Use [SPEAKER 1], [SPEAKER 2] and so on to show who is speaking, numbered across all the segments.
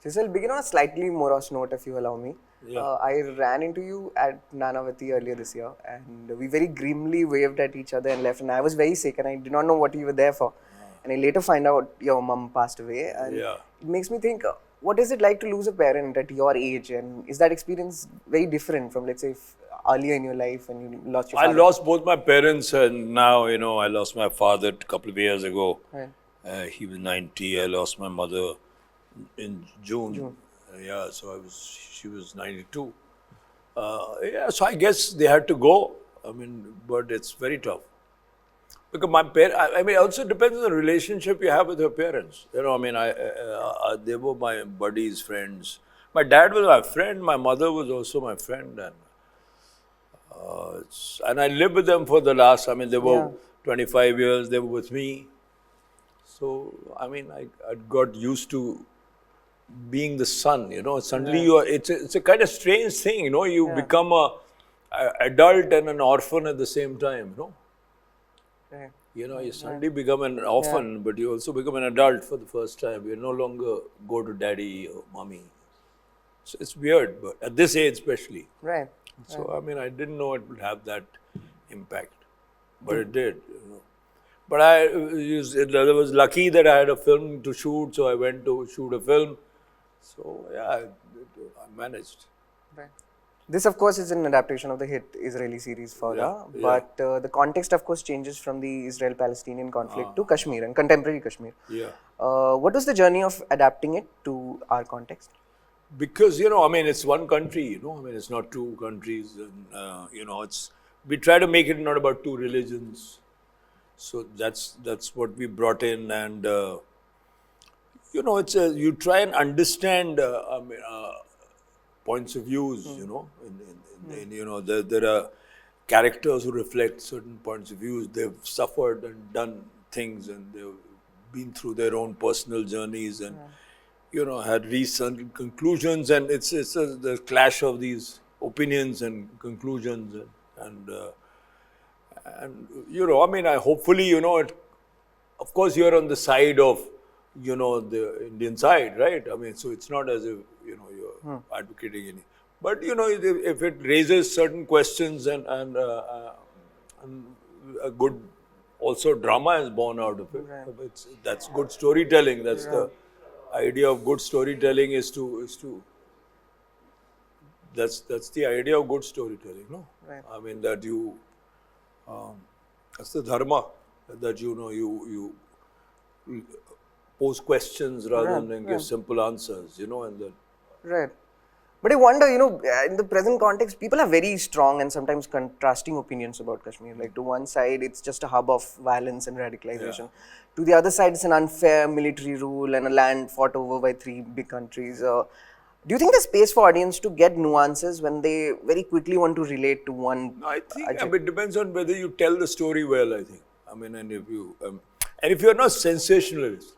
[SPEAKER 1] This will begin on a slightly morose note, if you allow me.
[SPEAKER 2] Yeah.
[SPEAKER 1] I ran into you at Nanavati earlier this year, and we very grimly waved at each other and left. And I was very sick, and I did not know what you were there for. And I later find out your mum passed away, and
[SPEAKER 2] Yeah.
[SPEAKER 1] it makes me think, what is it like to lose a parent at your age? And is that experience very different from, let's say, earlier in your life when you lost your
[SPEAKER 2] I
[SPEAKER 1] father?
[SPEAKER 2] lost both my parents, and now, I lost my father a couple of years ago.
[SPEAKER 1] Right.
[SPEAKER 2] He was 90. I lost my mother in June. Yeah, so she was 92. Yeah, so I guess they had to go. I mean, but it's very tough. Because it also depends on the relationship you have with your parents. They were my buddies, friends. My dad was my friend. My mother was also my friend, and I lived with them for the last. They were 25 years. They were with me. So I got used to being the son. Suddenly it's a kind of strange thing. You become a adult and an orphan at the same time.
[SPEAKER 1] Right.
[SPEAKER 2] You suddenly become an orphan, but you also become an adult for the first time. You no longer go to daddy or mommy. So it's weird, but at this age especially.
[SPEAKER 1] Right.
[SPEAKER 2] So, I didn't know it would have that impact, but it did. But I was lucky that I had a film to shoot, so I went to shoot a film. So, yeah, I managed.
[SPEAKER 1] Right. This, of course, is an adaptation of the hit Israeli series Fauda,
[SPEAKER 2] Yeah.
[SPEAKER 1] but the context, of course, changes from the Israel-Palestinian conflict to Kashmir and contemporary Kashmir.
[SPEAKER 2] Yeah.
[SPEAKER 1] What was the journey of adapting it to our context?
[SPEAKER 2] Because, it's one country, it's not two countries. And, we try to make it not about two religions. So that's what we brought in. And, you try and understand, points of views, there are characters who reflect certain points of views. They've suffered and done things, and they've been through their own personal journeys and, had reached certain conclusions. And it's the clash of these opinions and conclusions. And hopefully, of course, you're on the side of, the Indian side, right? So it's not as if, you're advocating any. But, if it raises certain questions and a good, also drama is born out of it.
[SPEAKER 1] Right.
[SPEAKER 2] That's good storytelling. That's the idea of good storytelling that's the idea of good storytelling, no?
[SPEAKER 1] Right.
[SPEAKER 2] That you, that's the dharma, that you pose questions rather than give simple answers, and then.
[SPEAKER 1] Right. But I wonder, in the present context, people have very strong and sometimes contrasting opinions about Kashmir. Like, to one side, it's just a hub of violence and radicalization. To the other side, it's an unfair military rule and a land fought over by three big countries. Do you think there's space for audience to get nuances when they very quickly want to relate to one?
[SPEAKER 2] I think it depends on whether you tell the story well, I think. And if you're not sensationalist,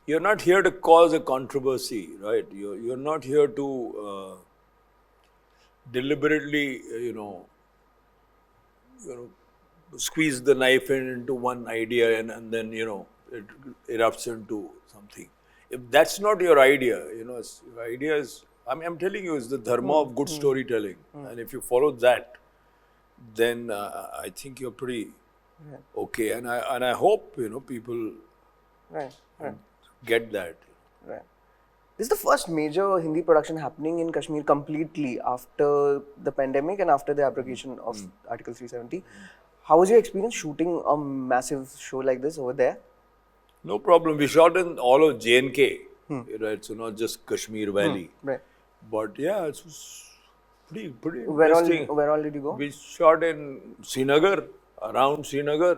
[SPEAKER 2] you're not here to cause a controversy, right? You're not here to deliberately, squeeze the knife into one idea and then, it erupts into something. If that's not your idea, your idea is, I'm telling you, it's the dharma of good storytelling. And if you follow that, then I think you're pretty okay. And I hope, people get that.
[SPEAKER 1] Right. This is the first major Hindi production happening in Kashmir completely after the pandemic and after the abrogation of Article 370. How was your experience shooting a massive show like this over there?
[SPEAKER 2] No problem. We shot in all of J&K, right? So not just Kashmir Valley.
[SPEAKER 1] Right.
[SPEAKER 2] But yeah, it was pretty
[SPEAKER 1] Where
[SPEAKER 2] interesting.
[SPEAKER 1] all did you go?
[SPEAKER 2] We shot in Srinagar, around Srinagar,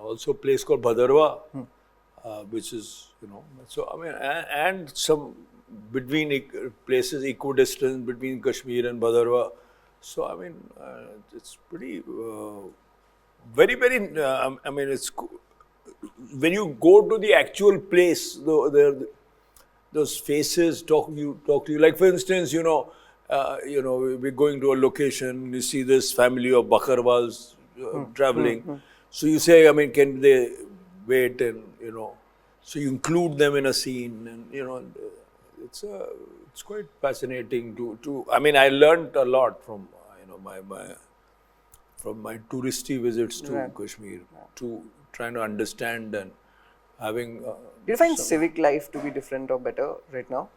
[SPEAKER 2] also a place called Bhadarwa, which is, so and some between places equidistant between Kashmir and Bhadarwa. So it's pretty, very, very, it's, when you go to the actual place, those faces talk to you. Like, for instance, we're going to a location, you see this family of Bakarwals traveling. So you say, can they wait and, So you include them in a scene, and it's quite fascinating to. I mean, I learned a lot from my touristy visits to Kashmir, to trying to understand and having.
[SPEAKER 1] Do you find civic life to be different or better right now?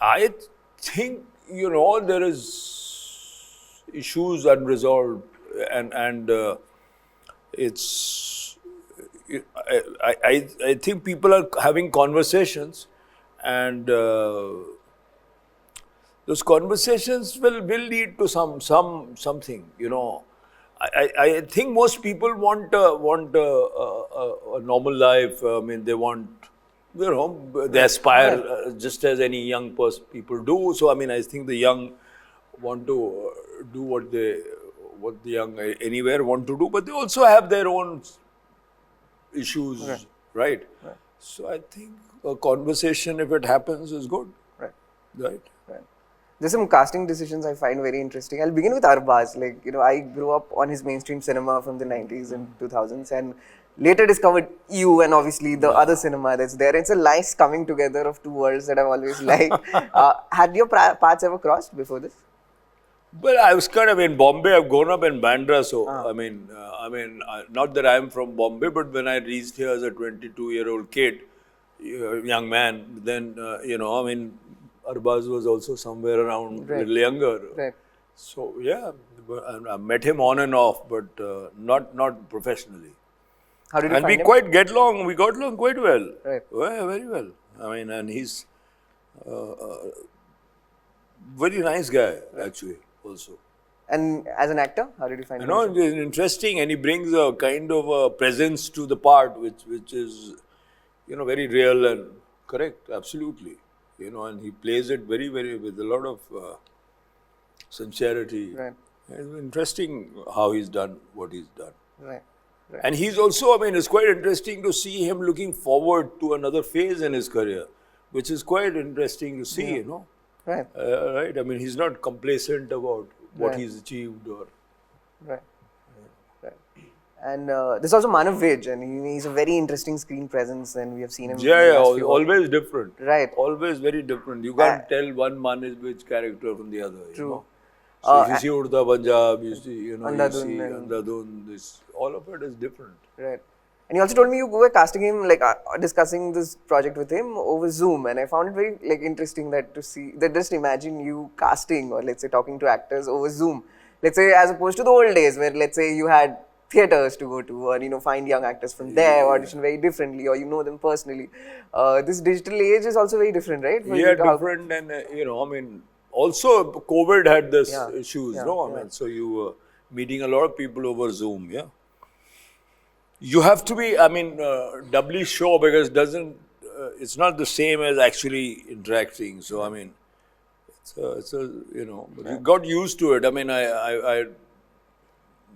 [SPEAKER 2] I think there is issues unresolved, and it's. I think people are having conversations, and those conversations will lead to something. I think most people want a normal life. I mean, they want, they aspire just as any young people do. So I mean, I think the young want to do what the young anywhere want to do, but they also have their own issues, right? So I think a conversation, if it happens, is good. Right.
[SPEAKER 1] There's some casting decisions I find very interesting. I'll begin with Arbaz. I grew up on his mainstream cinema from the 90s and 2000s, and later discovered you and obviously the other cinema that's there. It's a nice coming together of two worlds that I've always liked. Had your paths ever crossed before this?
[SPEAKER 2] Well, I was kind of in Bombay. I've grown up in Bandra, so I mean, not that I'm from Bombay, but when I reached here as a 22-year-old kid, young man, then I mean, Arbaz was also somewhere around a little younger.
[SPEAKER 1] Right.
[SPEAKER 2] So yeah, I met him on and off, but not professionally.
[SPEAKER 1] How did you
[SPEAKER 2] and
[SPEAKER 1] find
[SPEAKER 2] we
[SPEAKER 1] him?
[SPEAKER 2] we got along quite well.
[SPEAKER 1] Right.
[SPEAKER 2] Well, very well. I mean, and he's very nice guy, actually, also.
[SPEAKER 1] And as an actor, how did you find him?
[SPEAKER 2] It's interesting, and he brings a kind of a presence to the part, which is, very real and correct, absolutely. And he plays it very, very with a lot of sincerity.
[SPEAKER 1] Right.
[SPEAKER 2] It's interesting how he's done what he's done.
[SPEAKER 1] Right.
[SPEAKER 2] And he's also, I mean, it's quite interesting to see him looking forward to another phase in his career, which is quite interesting to see,
[SPEAKER 1] Right.
[SPEAKER 2] Right? I mean, he's not complacent about what
[SPEAKER 1] Right.
[SPEAKER 2] he's achieved or.
[SPEAKER 1] Right. Right. And there's also Manav Vij, and he's a very interesting screen presence, and we have seen him. in the last few-
[SPEAKER 2] Always different.
[SPEAKER 1] Right.
[SPEAKER 2] Always very different. You can't tell one Manav Vij character from the other.
[SPEAKER 1] True.
[SPEAKER 2] So if you see Urta Punjab, you see,
[SPEAKER 1] Andhadhun
[SPEAKER 2] you see
[SPEAKER 1] and-
[SPEAKER 2] Andhadhun, all of it is different.
[SPEAKER 1] Right. And you also told me you were casting him, discussing this project with him over Zoom, and I found it very interesting that to see that. Just imagine you casting, or let's say talking to actors over Zoom. Let's say as opposed to the old days where let's say you had theaters to go to, or find young actors from there, audition very differently, or them personally. This digital age is also very different, right? For you to have-
[SPEAKER 2] Different, and I mean, also COVID had this issues,
[SPEAKER 1] Yeah.
[SPEAKER 2] I mean, so you were meeting a lot of people over Zoom, yeah. You have to be, I mean, doubly sure because it's not the same as actually interacting. So I mean, it's a but you got used to it. I mean, I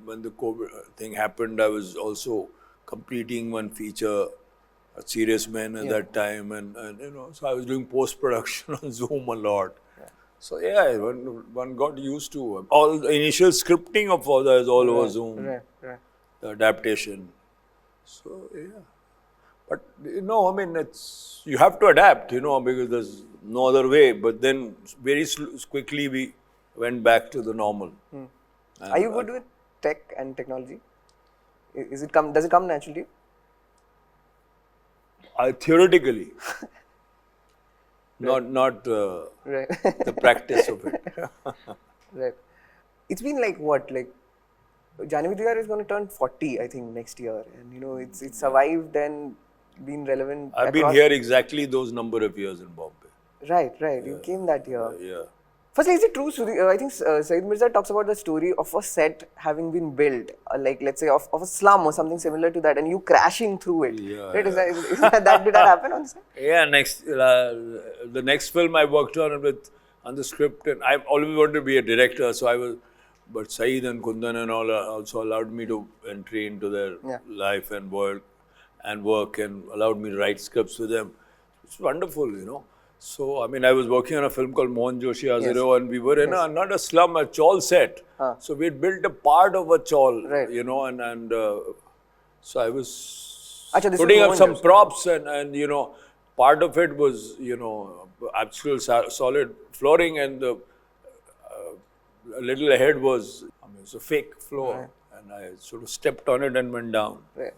[SPEAKER 2] when the COVID thing happened, I was also completing one feature, A Serious Man at that time, and so I was doing post production on Zoom a lot. So yeah, one got used to all the initial scripting of all that is all over Zoom.
[SPEAKER 1] Right.
[SPEAKER 2] The adaptation. So yeah, but I mean you have to adapt, because there's no other way. But then very quickly we went back to the normal.
[SPEAKER 1] Are you good with tech and technology? Does it come naturally?
[SPEAKER 2] Theoretically, not
[SPEAKER 1] Right.
[SPEAKER 2] the practice of it.
[SPEAKER 1] Right. It's been what? Janvi Diyar is going to turn 40, I think, next year. And, it's survived and been relevant.
[SPEAKER 2] I've been here exactly those number of years in Bombay.
[SPEAKER 1] Right. You came that year.
[SPEAKER 2] Yeah.
[SPEAKER 1] Firstly, is it true, Sudhir? I think Sudhir Mishra talks about the story of a set having been built, let's say, of a slum or something similar to that, and you crashing through it.
[SPEAKER 2] Yeah,
[SPEAKER 1] right? Is that did that happen on set?
[SPEAKER 2] Yeah, the next film I worked on the script, and I've always wanted to be a director, so but Saeed and Kundan and all also allowed me to entry into their life and work and allowed me to write scripts with them. It's wonderful, So, I mean, I was working on a film called Mohan Joshi Hazaaron, and we were in not a slum, a chawl set. So, we had built a part of a chawl,
[SPEAKER 1] Right.
[SPEAKER 2] and so I was
[SPEAKER 1] Acha, this
[SPEAKER 2] putting
[SPEAKER 1] was
[SPEAKER 2] up
[SPEAKER 1] no
[SPEAKER 2] some
[SPEAKER 1] one
[SPEAKER 2] props and you know, part of it was, you know, actual solid flooring, and the a little ahead was, I mean, it's a fake floor, and I sort of stepped on it and went down.
[SPEAKER 1] Right.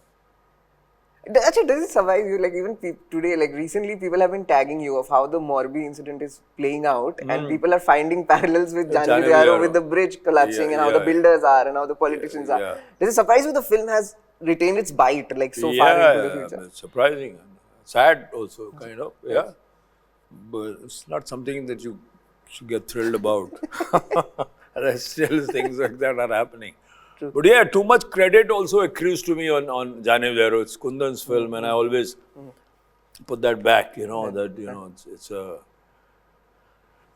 [SPEAKER 1] Actually, does it survive you? Like even today, like recently, people have been tagging you of how the Morbi incident is playing out, and people are finding parallels with Jani Vyaro, with the bridge collapsing, and how the builders are, and how the politicians are. Does it surprise you the film has retained its bite like so far into the future?
[SPEAKER 2] It's surprising, sad also, kind of, but it's not something that you should get thrilled about. There's still things like that are happening.
[SPEAKER 1] True.
[SPEAKER 2] But yeah, too much credit also accrues to me on Jani Vyaro. It's Kundan's film, and I always put that back. You know that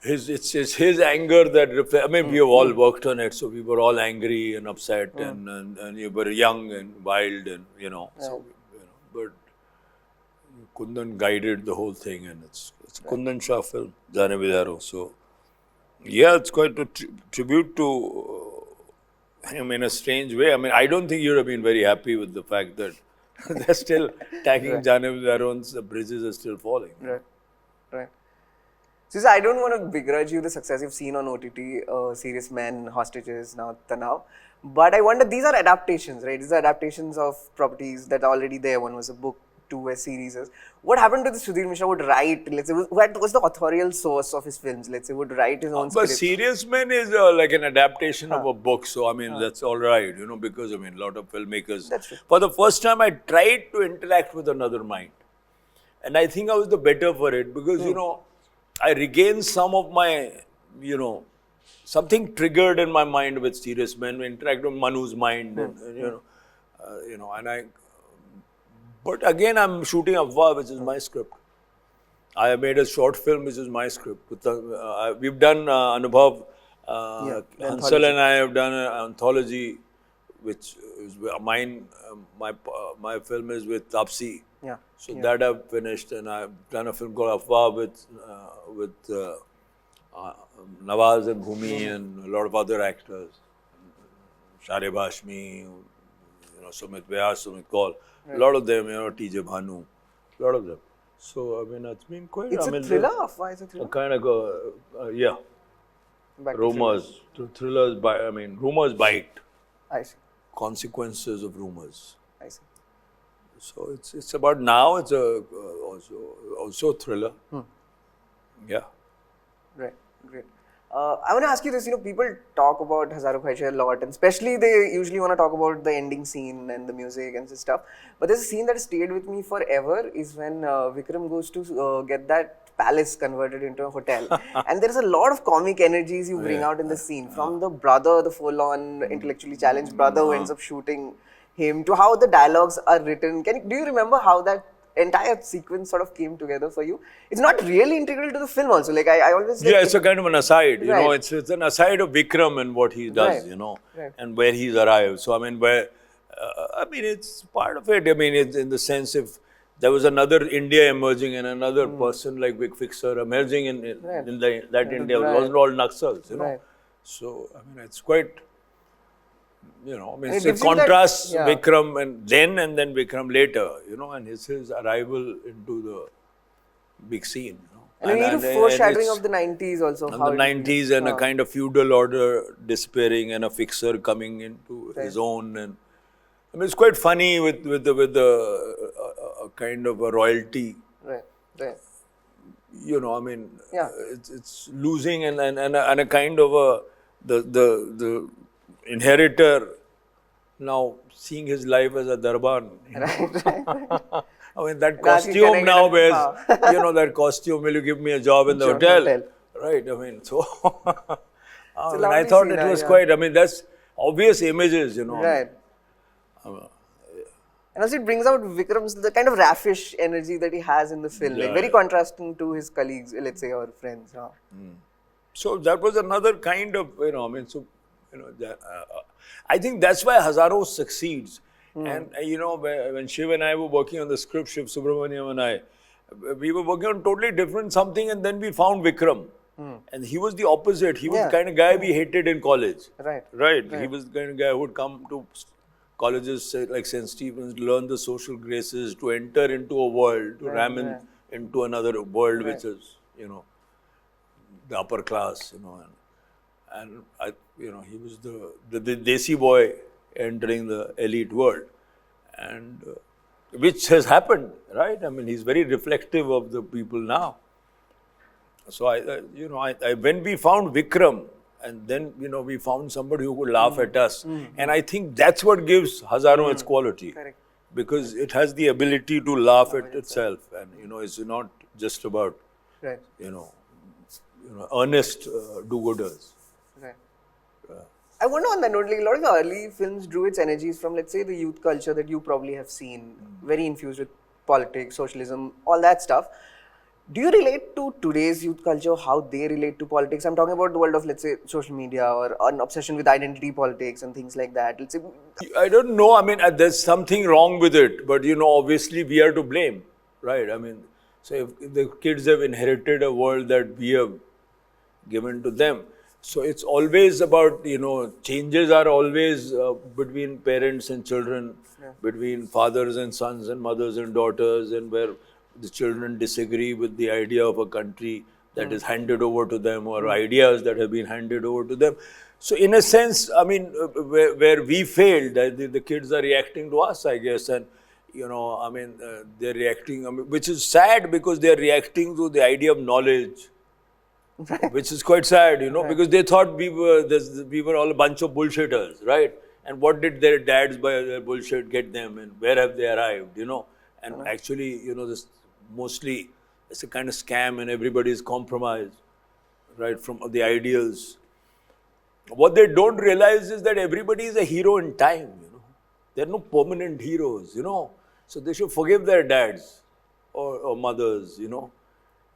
[SPEAKER 2] it's his anger that I mean we have all worked on it, so we were all angry and upset, and you were young and wild, and you know, so you know, but Kundan guided the whole thing, and it's Kundan Shah film, Jani Vyaro. So yeah, it's quite a tribute to him in a strange way. I mean, I don't think you'd have been very happy with the fact that they're still tagging Jani Vyaro and the bridges are still falling.
[SPEAKER 1] Right. So I don't want to begrudge you the success you've seen on OTT, Serious Men, Hostages, now Tanaav. But I wonder, these are adaptations, right? These are adaptations of properties that are already there. One was a book, two were series. What happened to the Sudhir Mishra would write, let's say, what was the authorial source of his films? Let's say, would write his own
[SPEAKER 2] But
[SPEAKER 1] scripts.
[SPEAKER 2] Serious Men is like an adaptation of a book. So, I mean, that's all right, you know, because, I mean, a lot of filmmakers.
[SPEAKER 1] That's true.
[SPEAKER 2] For the first time, I tried to interact with another mind. And I think I was the better for it because, you know, I regained some of my, you know, something triggered in my mind with Serious Men, interact with Manu's mind, and, you know, and I. But again, I'm shooting Afwaah, which is my script. I have made a short film, which is my script. With we've done Anubhav, Hansal and I have done an anthology, which is mine. My film is with Tapsi.
[SPEAKER 1] Yeah.
[SPEAKER 2] So that I've finished, and I've done a film called Afwaah with Nawaz and Bhumi and a lot of other actors, Share Bhashmi, you know, Sumit Vyas, Sumit Kaul, a lot of them, you know, T.J. Bhanu, a lot of them. So I mean, it's been quite.
[SPEAKER 1] It's
[SPEAKER 2] I mean,
[SPEAKER 1] a thriller. Afwaah is a thriller.
[SPEAKER 2] Kind of yeah. Rumors, thrillers. I mean, rumors bite.
[SPEAKER 1] I see.
[SPEAKER 2] Consequences of rumors.
[SPEAKER 1] I see.
[SPEAKER 2] So it's about now. It's a also a thriller. Yeah.
[SPEAKER 1] Right. Great. I want to ask you this. You know, people talk about Hazaaron Khwaishein a lot, and especially they usually want to talk about the ending scene and the music and stuff. But there's a scene that stayed with me forever is when Vikram goes to get that palace converted into a hotel, and there's a lot of comic energies you bring out in the scene. From the brother, the full-on intellectually challenged brother who ends up shooting him, to how the dialogues are written. Do you remember how that entire sequence sort of came together for you? It's not really integral to the film also. Like I always... Like,
[SPEAKER 2] it's a kind of an aside, you know, it's an aside of Vikram and what he does, you know, and where he's arrived. So, I mean, I mean, it's part of it. I mean, it's in the sense if there was another India emerging and another person like Vic Fixer emerging in that India, it wasn't all Naxals, you know. So, I mean, it's quite... You know, I mean, it contrasts Vikram and then Vikram later, you know, and his ravival into the big scene. You know.
[SPEAKER 1] And you need a foreshadowing of the 90s also.
[SPEAKER 2] And the 90s and a kind of feudal order disappearing and a fixer coming into his own. And I mean, it's quite funny with the kind of a royalty.
[SPEAKER 1] Right.
[SPEAKER 2] You know, I mean, it's losing and a kind of the inheritor now seeing his life as a darban.
[SPEAKER 1] Right.
[SPEAKER 2] I mean, that costume now wears, you know, that costume, will you give me a job in the hotel? Right, I mean, so, I thought it was quite, I mean, that's obvious images, you know.
[SPEAKER 1] Right. And also it brings out Vikram's, the kind of raffish energy that he has in the film, like very contrasting to his colleagues, let's say, or friends.
[SPEAKER 2] So that was another kind of, you know, I mean, so, you know, I think that's why Hazaaron succeeds. And, you know, when Shiv and I were working on the script, Shiv Subramaniam and I, we were working on totally different something, and then we found Vikram. And he was the opposite. He was the kind of guy we hated in college. Right. He was the kind of guy who would come to colleges like St. Stephen's learn the social graces to enter into a world, to ram into another world, which is, you know, the upper class, you know, and I, you know, he was the desi boy entering the elite world, and which has happened, right? I mean, he's very reflective of the people now. So you know, when we found Vikram, and then, you know, we found somebody who could laugh at us, and I think that's what gives Hazaaron its quality.
[SPEAKER 1] Correct.
[SPEAKER 2] Because it has the ability to laugh at itself, and, you know, it's not just about,
[SPEAKER 1] Right.
[SPEAKER 2] you know, earnest do-gooders.
[SPEAKER 1] Right. I wonder on that note, like a lot of the early films drew its energies from, let's say, the youth culture that you probably have seen, very infused with politics, socialism, all that stuff. Do you relate to today's youth culture, how they relate to politics? I'm talking about the world of, let's say, social media or an obsession with identity politics and things like that. Let's say,
[SPEAKER 2] I don't know. I mean, there's something wrong with it, but, you know, obviously we are to blame, right? I mean, so if the kids have inherited a world that we have given to them, so it's always about, you know, changes are always between parents and children, between fathers and sons and mothers and daughters, and where the children disagree with the idea of a country that is handed over to them, or ideas that have been handed over to them. So in a sense, I mean, where we failed, the kids are reacting to us, I guess, and, you know, I mean, they're reacting, I mean, which is sad, because they're reacting to the idea of knowledge, which is quite sad, you know, because they thought we were all a bunch of bullshitters, right? And what did their dads by their bullshit get them, and where have they arrived, you know? And actually, you know, this mostly it's a kind of scam, and everybody is compromised, right, from the ideals. What they don't realize is that everybody is a hero in time, you know. There are no permanent heroes, you know. So they should forgive their dads or mothers, you know.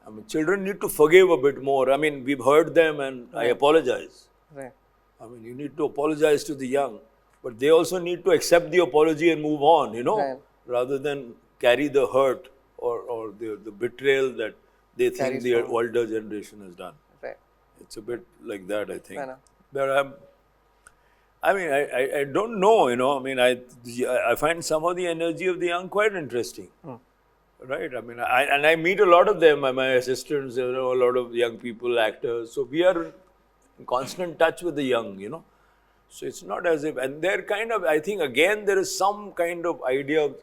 [SPEAKER 2] I mean, children need to forgive a bit more. I mean, we've heard them, and I apologize.
[SPEAKER 1] right.
[SPEAKER 2] I mean, you need to apologize to the young, but they also need to accept the apology and move on, you know, rather than carry the hurt or the betrayal that they think the older generation has done.
[SPEAKER 1] Right.
[SPEAKER 2] It's a bit like that, I think.
[SPEAKER 1] I know.
[SPEAKER 2] But I don't know, you know. I mean, I find some of the energy of the young quite interesting. Right? I mean, I meet a lot of them, my assistants, you know, a lot of young people, actors. So we are in constant touch with the young, you know. So it's not as if, and they're kind of, I think, again, there is some kind of idea of,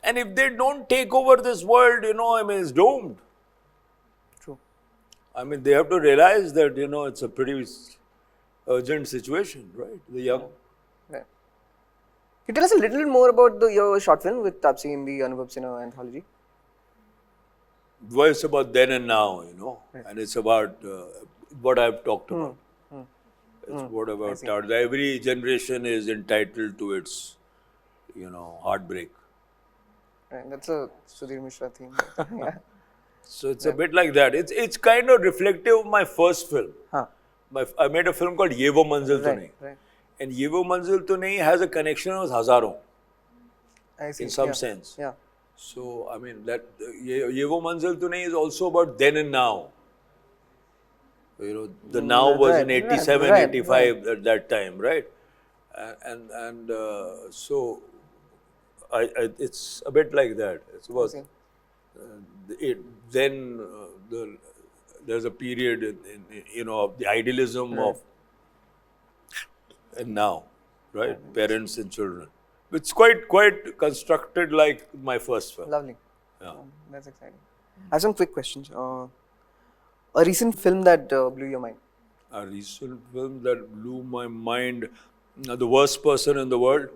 [SPEAKER 2] and if they don't take over this world, you know, I mean, it's doomed.
[SPEAKER 1] True.
[SPEAKER 2] I mean, they have to realize that, you know, it's a pretty urgent situation, right? The young.
[SPEAKER 1] Right. Can you tell us a little bit more about your short film with Tapsi in the Anubhav Sinha anthology?
[SPEAKER 2] Well, it's about then and now, you know, and it's about what I've talked about. It's what I've talked about. Every generation is entitled to its, you know, heartbreak.
[SPEAKER 1] Right. That's a Sudhir Mishra theme. Yeah.
[SPEAKER 2] So it's a bit like that. It's kind of reflective of my first film. I made a film called Ye Wo Manzil To Nahi.
[SPEAKER 1] Right.
[SPEAKER 2] And Ye Wo Manzil To Nahi has a connection with Hazaaron,
[SPEAKER 1] I see.
[SPEAKER 2] in some sense.
[SPEAKER 1] Yeah.
[SPEAKER 2] So, I mean, that Ye Wo Manzil To Nahi is also about then and now. You know, the now was in 87, 85 at that time, right? And so, it's a bit like that. It's about there's a period in you know, of the idealism of and now, right? Parents and children. It's quite constructed like my first film.
[SPEAKER 1] Lovely.
[SPEAKER 2] Yeah.
[SPEAKER 1] That's exciting. I have some quick questions. A recent film that blew your mind?
[SPEAKER 2] A recent film that blew my mind, The Worst Person in the World.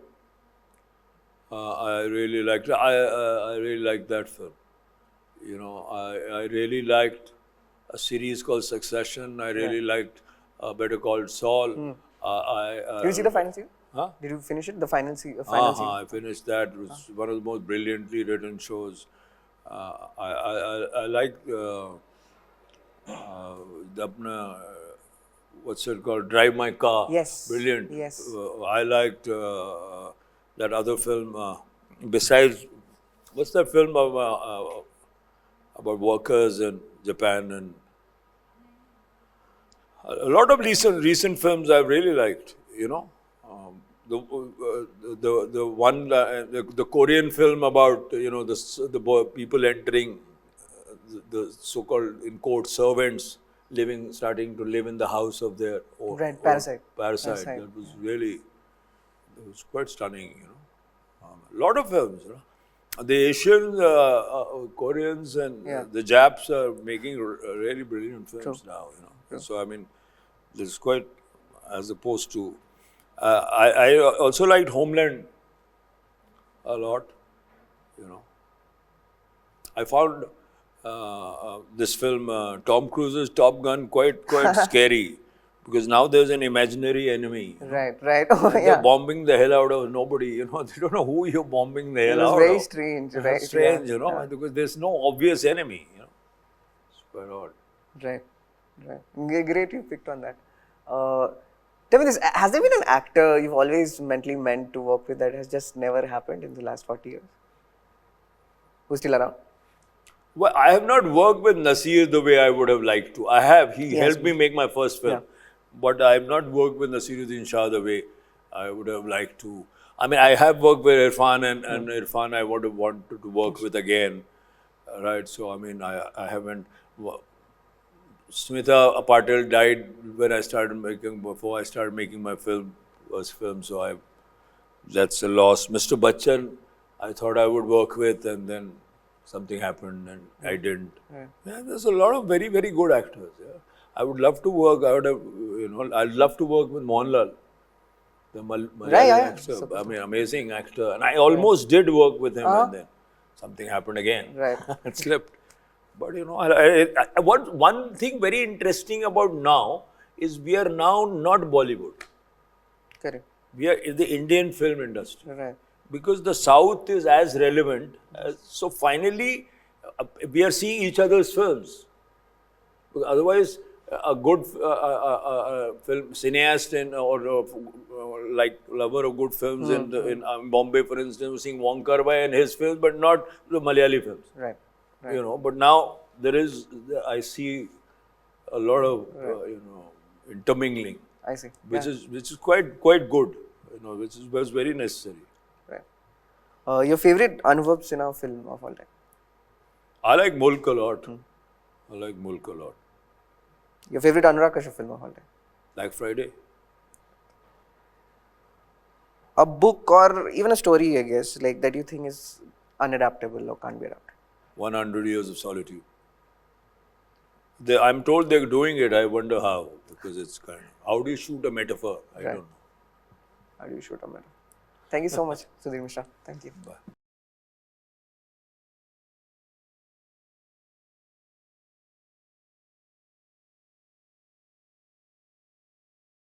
[SPEAKER 2] I really liked it. I really liked that film. You know, I really liked a series called Succession. I really liked Better Call Saul.
[SPEAKER 1] Did you see the final season?
[SPEAKER 2] Huh?
[SPEAKER 1] Did you finish it? The final season?
[SPEAKER 2] I finished that. It was one of the most brilliantly written shows. I like what's it called? Drive My Car.
[SPEAKER 1] Yes.
[SPEAKER 2] Brilliant.
[SPEAKER 1] Yes.
[SPEAKER 2] I liked that other film. Besides, what's that film about workers in Japan, and a lot of recent films I've really liked. You know. the one the Korean film about people entering the so-called in quote servants starting to live in the house of their own,
[SPEAKER 1] Right, Parasite.
[SPEAKER 2] Parasite. That was really, it was quite stunning. A lot of films. The Asians, Koreans, and the Japs are making really brilliant films now. So I mean, this is quite as opposed to. I also liked Homeland a lot. I found this film, Tom Cruise's Top Gun, quite scary because now there's an imaginary enemy.
[SPEAKER 1] Right. Oh,
[SPEAKER 2] They're bombing the hell out of nobody. They don't know who you're bombing the hell out of.
[SPEAKER 1] It was very strange, right?
[SPEAKER 2] Strange, because there's no obvious enemy. It's quite odd.
[SPEAKER 1] Right. Great you picked on that. Tell me this, has there been an actor you've always mentally meant to work with that has just never happened in the last 40 years? Who's still around?
[SPEAKER 2] Well, I have not worked with Nasir the way I would have liked to. I have. He helped me make my first film. But I have not worked with Nasiruddin Shah the way I would have liked to. I mean, I have worked with Irfan and Irfan I would have wanted to work with again. Right? So, I mean, I haven't. Smita Patel died before I started making my first film. So, that's a loss. Mr. Bachchan, I thought I would work with, and then something happened and I didn't. There's a lot of very, very good actors. I would love to work. I'd love to work with Mohanlal, the Malayalam actor. I mean, amazing actor. And I almost did work with him, and then something happened again.
[SPEAKER 1] Right.
[SPEAKER 2] It slipped. But one thing very interesting about now is we are now not Bollywood.
[SPEAKER 1] Correct.
[SPEAKER 2] We are in the Indian film industry.
[SPEAKER 1] Right.
[SPEAKER 2] Because the South is as relevant. So finally, we are seeing each other's films. Because otherwise, a good film cineast or like lover of good films in Bombay, for instance, was seeing Wong Kar-wai and his films, but not the Malayali films.
[SPEAKER 1] Right.
[SPEAKER 2] But now I see a lot of intermingling.
[SPEAKER 1] I see.
[SPEAKER 2] Which is quite good. Which was very necessary.
[SPEAKER 1] Right. Your favorite Anubhav Sinha film of all time?
[SPEAKER 2] I like Mulk a lot.
[SPEAKER 1] Your favorite Anurag Kashyap film of all time?
[SPEAKER 2] Black Friday.
[SPEAKER 1] A book or even a story, I guess, like that you think is unadaptable or can't be adapted?
[SPEAKER 2] 100 Years of Solitude. I'm told they're doing it. I wonder how, because it's kind of, how do you shoot a metaphor? I don't know.
[SPEAKER 1] How do you shoot a metaphor? Thank you so much, Sudhir Mishra. Thank you.
[SPEAKER 2] Bye.